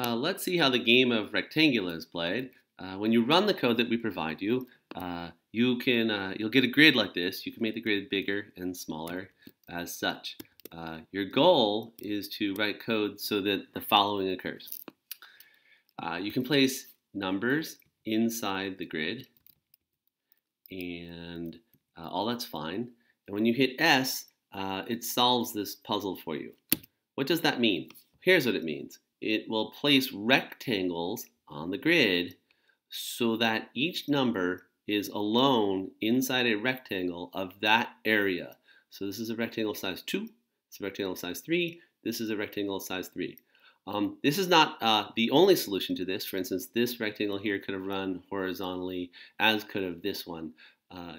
Let's see how the game of rectangula is played. When you run the code that we provide you, you'll get a grid like this. You can make the grid bigger and smaller as such. Your goal is to write code so that the following occurs. You can place numbers inside the grid, and all that's fine. And when you hit S, it solves this puzzle for you. What does that mean? Here's what it means. It will place rectangles on the grid so that each number is alone inside a rectangle of that area. So this is a rectangle size 2, it's a rectangle size 3, this is a rectangle size 3. This is not the only solution to this. For instance, this rectangle here could have run horizontally, as could have this one.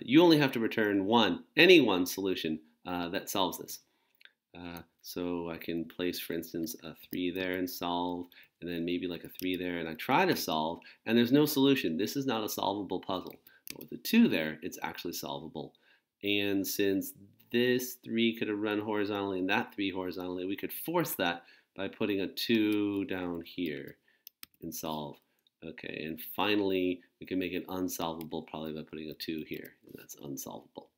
You only have to return any one solution that solves this. So I can place, for instance, a 3 there and solve, and then maybe like a 3 there, and I try to solve, and there's no solution. This is not a solvable puzzle. But with a 2 there, it's actually solvable. And since this 3 could have run horizontally and that 3 horizontally, we could force that by putting a 2 down here and solve. Okay, and finally, we can make it unsolvable probably by putting a 2 here, and that's unsolvable.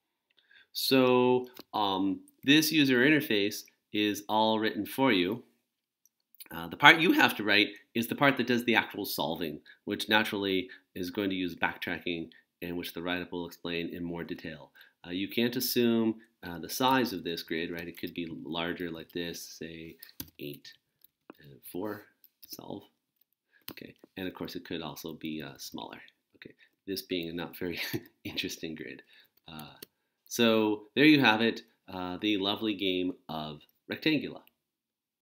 So this user interface is all written for you. The part you have to write is the part that does the actual solving, which naturally is going to use backtracking and which the write-up will explain in more detail. You can't assume the size of this grid, right? It could be larger like this, say 8 and 4, solve. Okay, and of course it could also be smaller. Okay, this being a not very interesting grid. So there you have it, the lovely game of rectangula.